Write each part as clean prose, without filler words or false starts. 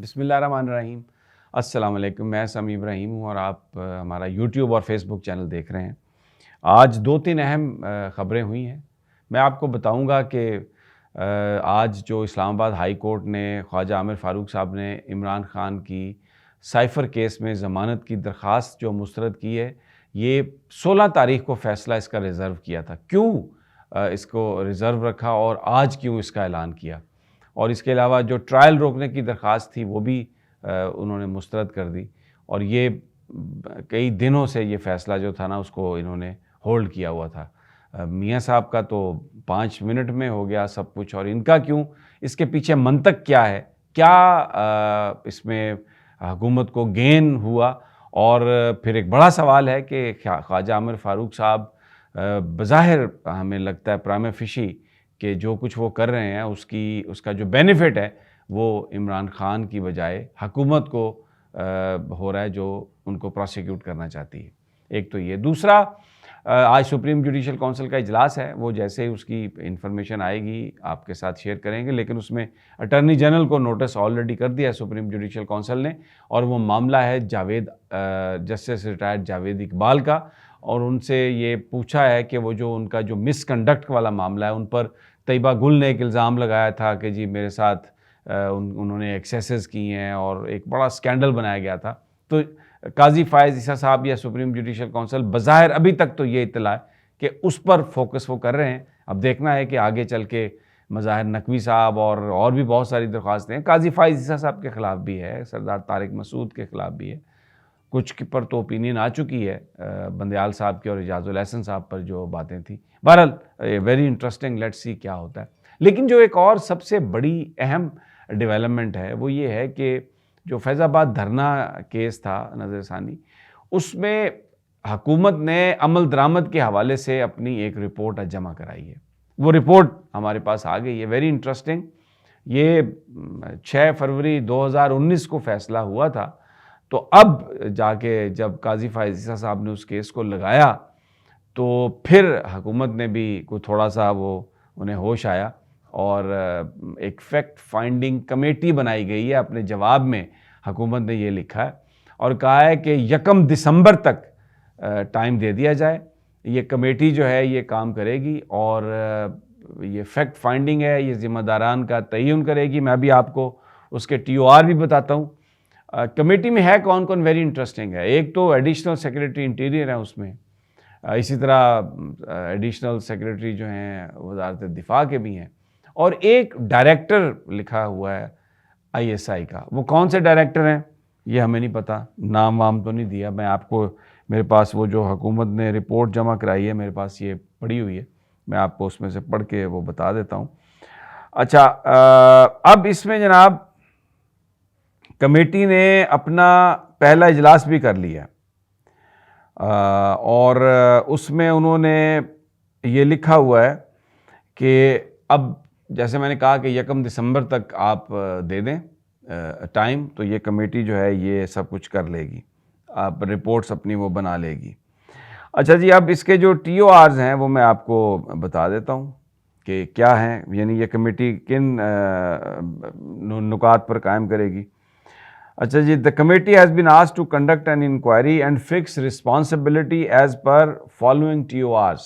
बिस्मिल्लाहिर्रहमानिर्रहीम। अस्सलाम वालेकुम। मैं समी इब्राहिम हूँ और आप हमारा यूट्यूब और फेसबुक चैनल देख रहे हैं। आज 2-3 अहम ख़बरें हुई हैं। मैं आपको बताऊँगा कि आज जो इस्लामाबाद हाई कोर्ट ने ख्वाजा आमिर फ़ारूक साहब ने इमरान ख़ान की साइफ़र केस में ज़मानत की दरख़्वास्त जो मुस्तरद की है, ये 16 तारीख़ को फ़ैसला इसका रिज़र्व किया था। क्यों इसको रिज़र्व रखा और आज क्यों इसका ऐलान किया? और इसके अलावा जो ट्रायल रोकने की दरख्वास्त थी वो भी उन्होंने मुस्तरद कर दी और ये कई दिनों से ये फ़ैसला जो था ना उसको इन्होंने होल्ड किया हुआ था। मियाँ साहब का तो 5 मिनट में हो गया सब कुछ और इनका क्यों? इसके पीछे मंतक क्या है? क्या इसमें हुकूमत को गेन हुआ? और फिर एक बड़ा सवाल है कि ख्वाजा आमिर फ़ारूक साहब बज़ाहिर हमें लगता है प्राइमा फेशी कि जो कुछ वो कर रहे हैं उसका जो बेनिफिट है वो इमरान ख़ान की बजाय हुकूमत को हो रहा है जो उनको प्रोसिक्यूट करना चाहती है। एक तो ये। दूसरा, आज सुप्रीम जुडिशल काउंसिल का इजलास है, वो जैसे ही उसकी इंफॉर्मेशन आएगी आपके साथ शेयर करेंगे, लेकिन उसमें अटॉर्नी जनरल को नोटिस ऑलरेडी कर दिया है सुप्रीम जुडिशल काउंसिल ने और वो मामला है जस्टिस रिटायर्ड जावेद इकबाल का और उनसे ये पूछा है कि वो जो उनका जो मिसकंडक्ट वाला मामला है उन पर तैयबा गुल ने एक इल्ज़ाम लगाया था कि जी मेरे साथ उन्होंने एक्सेसेस की हैं और एक बड़ा स्कैंडल बनाया गया था। तो काज़ी फ़ायज़ ईसा साहब या सुप्रीम जुडिशल काउंसिल बज़ाहिर अभी तक तो ये इत्तला है कि उस पर फोकस वो कर रहे हैं। अब देखना है कि आगे चल के मज़ाहिर नकवी साहब और भी बहुत सारी दरख्वास्तें हैं। काज़ी फ़ायज़ ईसा साहब के ख़िलाफ़ भी है, सरदार तारिक मसूद के ख़िलाफ़ भी है, कुछ के पर तो ओपिनियन आ चुकी है बंदयाल साहब की और इजाज़ुल एहसन साहब पर जो बातें थी। बहरहाल वेरी इंटरेस्टिंग, लेट्स सी क्या होता है। लेकिन जो एक और सबसे बड़ी अहम डेवलपमेंट है वो ये है कि जो फैज़ाबाद धरना केस था नज़रसानी, उसमें हुकूमत ने अमल दरामद के हवाले से अपनी एक रिपोर्ट जमा कराई है। वो रिपोर्ट हमारे पास आ गई है, वेरी इंटरेस्टिंग। ये 6 फरवरी 2019 को फ़ैसला हुआ था। तो अब जाके जब काज़ी फ़ायज़ ईसा साहब ने उस केस को लगाया तो फिर हुकूमत ने भी कोई थोड़ा सा वो उन्हें होश आया और एक फैक्ट फाइंडिंग कमेटी बनाई गई है। अपने जवाब में हुकूमत ने ये लिखा है और कहा है कि 1 दिसंबर तक टाइम दे दिया जाए। ये कमेटी जो है ये काम करेगी और ये फैक्ट फाइंडिंग है, ये ज़िम्मेदारान का तयन करेगी। मैं भी आपको उसके TOR भी बताता हूँ। कमेटी में है कौन कौन, वेरी इंटरेस्टिंग है। एक तो एडिशनल सेक्रेटरी इंटीरियर है उसमें, इसी तरह एडिशनल सेक्रेटरी जो हैं वज़ारत दिफ़ा के भी हैं और एक डायरेक्टर लिखा हुआ है ISI का। वो कौन से डायरेक्टर हैं ये हमें नहीं पता, नाम वाम तो नहीं दिया। मैं आपको, मेरे पास वो जो हुकूमत ने रिपोर्ट जमा कराई है मेरे पास ये पड़ी हुई है, मैं आपको उसमें से पढ़ के वो बता देता हूँ। अच्छा, अब इसमें जनाब कमेटी ने अपना पहला इजलास भी कर लिया और उसमें उन्होंने ये लिखा हुआ है कि अब जैसे मैंने कहा कि 1 दिसंबर तक आप दे दें टाइम, तो ये कमेटी जो है ये सब कुछ कर लेगी, आप रिपोर्ट्स अपनी वो बना लेगी। अच्छा जी, अब इसके जो TORs हैं वो मैं आपको बता देता हूँ कि क्या हैं, यानी ये कमेटी किन नुकात पर कायम करेगी। अच्छा जी, the committee has been asked to conduct an inquiry and fix responsibility as per following TORs।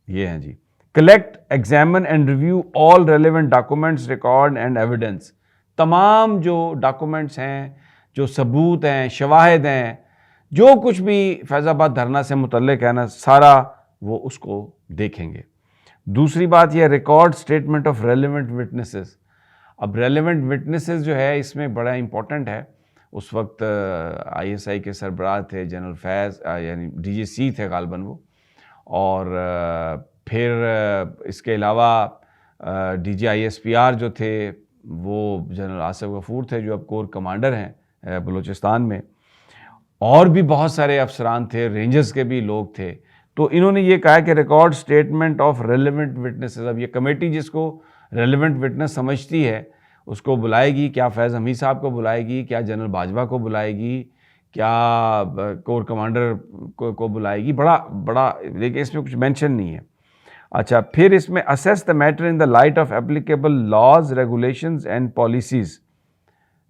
ये हैं जी, collect, examine and review all relevant documents, record and evidence. तमाम जो डॉक्यूमेंट्स हैं, जो सबूत हैं, शवाहिद हैं, जो कुछ भी फैज़ाबाद धरना से मुतल्लिक है ना, सारा वो उसको देखेंगे। दूसरी बात यह, record statement of relevant witnesses. अब रेलिवेंट विटनेसेस जो है इसमें बड़ा इंपॉर्टेंट है। उस वक्त ISI के सरबराह थे जनरल फैज़, यानी DGC थे गालबन वो, और फिर इसके अलावा DG ISPR जो थे वो जनरल आसिफ गफूर थे जो अब कोर कमांडर हैं बलूचिस्तान में, और भी बहुत सारे अफसरान थे, रेंजर्स के भी लोग थे। तो इन्होंने ये कहा कि record statement of relevant witnesses. अब ये कमेटी जिसको रेलिवेंट विटनेस समझती है उसको बुलाएगी, क्या फैज़ हमीद साहब को बुलाएगी, क्या जनरल बाजवा को बुलाएगी, क्या कोर कमांडर को बुलाएगी, बड़ा लेकिन इसमें कुछ मेंशन नहीं है। अच्छा, फिर इसमें assess the matter in the light of applicable laws, regulations and policies.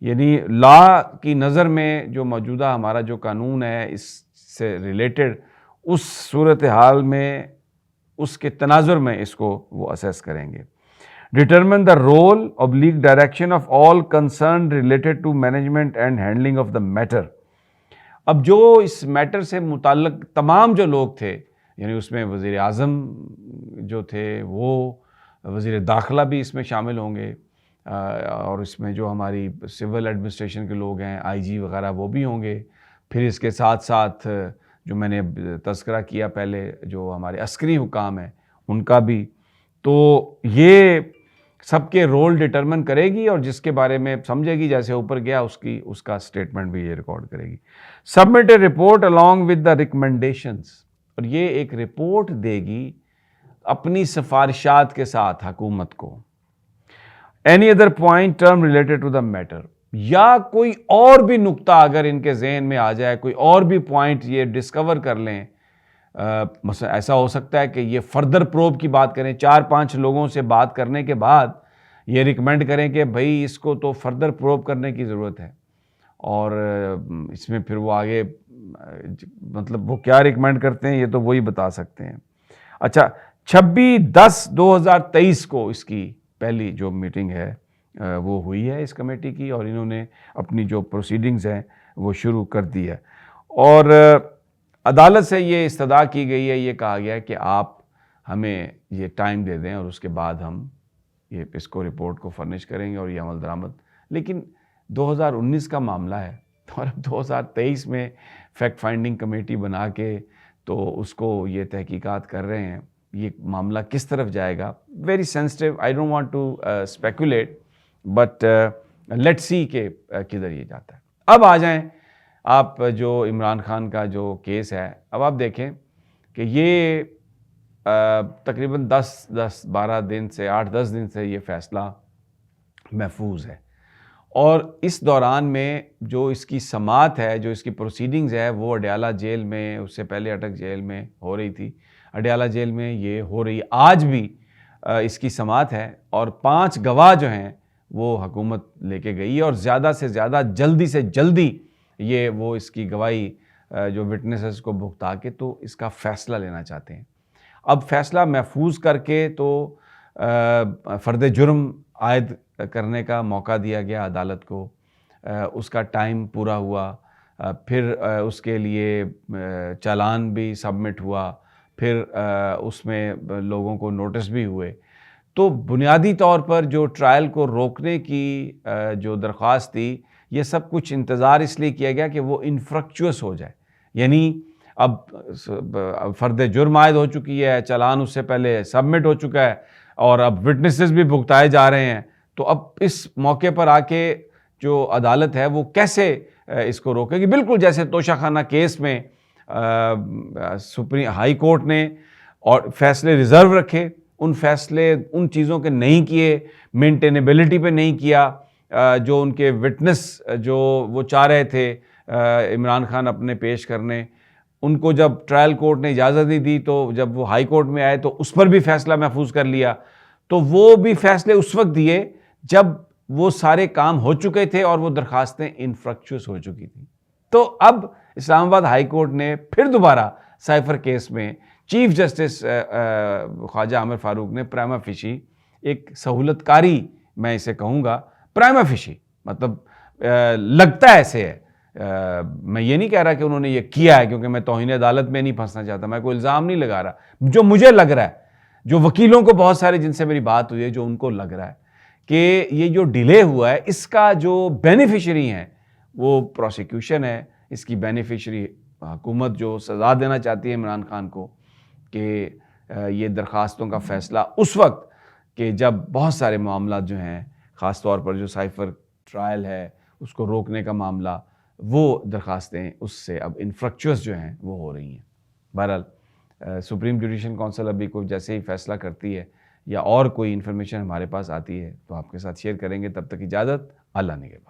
यानी लॉ की नज़र में जो मौजूदा हमारा जो कानून है इससे रिलेटेड उस सूरत हाल में, उसके तनाजुर में इसको वो असेस करेंगे। Determine the role oblique direction of all concern related to management and handling of the matter. अब जो इस मैटर से मुताल्लिक तमाम जो लोग थे, यानी उसमें वज़ीर आज़म जो थे, वो वज़ीर दाखिला भी इसमें शामिल होंगे, और इसमें जो हमारी सिविल एडमिनिस्ट्रेशन के लोग हैं, आईजी वगैरह, वो भी होंगे। फिर इसके साथ साथ जो मैंने तज़किरा किया पहले, जो हमारे अस्करी हुकाम हैं उनका भी। तो ये सबके रोल डिटरमिन करेगी और जिसके बारे में समझेगी, जैसे ऊपर गया उसका स्टेटमेंट भी ये रिकॉर्ड करेगी। Submit A report along with the recommendations, और ये एक रिपोर्ट देगी अपनी सिफारिशात के साथ हुकूमत को। Any other point term related to the matter, या कोई और भी नुक्ता अगर इनके जहन में आ जाए, कोई और भी पॉइंट ये डिस्कवर कर लें, मसला ऐसा हो सकता है कि ये फर्दर प्रोब की बात करें, 4-5 लोगों से बात करने के बाद ये रिकमेंड करें कि भाई इसको तो फर्दर प्रोब करने की ज़रूरत है, और इसमें फिर वो आगे मतलब वो क्या रिकमेंड करते हैं ये तो वही बता सकते हैं। अच्छा, 26/10/2023 को इसकी पहली जो मीटिंग है वो हुई है इस कमेटी की, और इन्होंने अपनी जो प्रोसीडिंग्स हैं वो शुरू कर दी है। और अदालत से ये इस्तदा की गई है, ये कहा गया है कि आप हमें ये टाइम दे दें और उसके बाद हम ये इसको रिपोर्ट को फर्निश करेंगे और ये अमल दरामद। लेकिन 2019 का मामला है और अब 2023 में फैक्ट फाइंडिंग कमेटी बना के तो उसको ये तहकीकात कर रहे हैं। ये मामला किस तरफ जाएगा, very sensitive, I don't want to speculate, but let's see के किधर ये जाता है। अब आ जाएं आप जो इमरान खान का जो केस है, अब आप देखें कि ये तकरीबन 10-12 दिन से 8-10 दिन से ये फ़ैसला महफूज है, और इस दौरान में जो इसकी समाअत है, जो इसकी प्रोसीडिंग्स है, वो अडयाला जेल में, उससे पहले अटक जेल में हो रही थी, अडयाला जेल में ये हो रही। आज भी इसकी समाअत है और 5 गवाह जो हैं वो हुकूमत लेके गई, और ज़्यादा से ज़्यादा जल्दी से जल्दी ये वो इसकी गवाही जो विटनेसेस को भुगता के तो इसका फ़ैसला लेना चाहते हैं। अब फ़ैसला महफूज करके तो फ़र्द जुर्म आयद करने का मौका दिया गया अदालत को, उसका टाइम पूरा हुआ, फिर उसके लिए चालान भी सबमिट हुआ, फिर उसमें लोगों को नोटिस भी हुए। तो बुनियादी तौर पर जो ट्रायल को रोकने की जो दरख्वास्त थी, ये सब कुछ इंतज़ार इसलिए किया गया कि वो इनफ्रक्चुअस हो जाए। यानी अब फ़र्द जुर्म आयद हो चुकी है, चालान उससे पहले सबमिट हो चुका है, और अब विटनेसेस भी भुगताए जा रहे हैं। तो अब इस मौके पर आके जो अदालत है वो कैसे इसको रोकेगी। बिल्कुल जैसे तोशाखाना केस में सुप्रीम हाई कोर्ट ने और फैसले रिज़र्व रखे, उन फैसले उन चीज़ों के नहीं किए, मेंटेनेबिलिटी पे नहीं किया, जो उनके विटनेस जो वो चाह रहे थे इमरान खान अपने पेश करने, उनको जब ट्रायल कोर्ट ने इजाज़त नहीं दी, तो जब वो हाई कोर्ट में आए तो उस पर भी फैसला महफूज कर लिया। तो वो भी फैसले उस वक्त दिए जब वो सारे काम हो चुके थे और वो दरखास्तें इनफ्रक्चुअस हो चुकी थी। तो अब इस्लामाबाद हाई कोर्ट ने फिर दोबारा साइफर केस में चीफ जस्टिस ख्वाजा आमिर फारूक ने प्राइमा फेशी एक सहूलतकारी, मैं इसे कहूँगा प्राइमा फेशी, मतलब लगता ऐसे है, मैं ये नहीं कह रहा कि उन्होंने ये किया है, क्योंकि मैं तौहीन अदालत में नहीं फंसना चाहता, मैं कोई इल्ज़ाम नहीं लगा रहा। जो मुझे लग रहा है, जो वकीलों को बहुत सारे जिनसे मेरी बात हुई है, जो उनको लग रहा है कि ये जो डिले हुआ है इसका जो बेनिफिशरी हैं वो प्रोसिक्यूशन है, इसकी बेनिफिशरी हुकूमत जो सज़ा देना चाहती है इमरान खान को कि ये दरख्वास्तों का फ़ैसला उस वक्त कि जब बहुत सारे मामला जो हैं, ख़ास तौर पर जो साइफर ट्रायल है उसको रोकने का मामला, वो दरख्वास्तें उससे अब इनफ्रक्चुअस जो हैं वो हो रही हैं। बहरहाल सुप्रीम जुडिशल काउंसिल अभी कोई जैसे ही फ़ैसला करती है या और कोई इन्फॉर्मेशन हमारे पास आती है तो आपके साथ शेयर करेंगे। तब तक इजाज़त, अल्लाह निगहबान।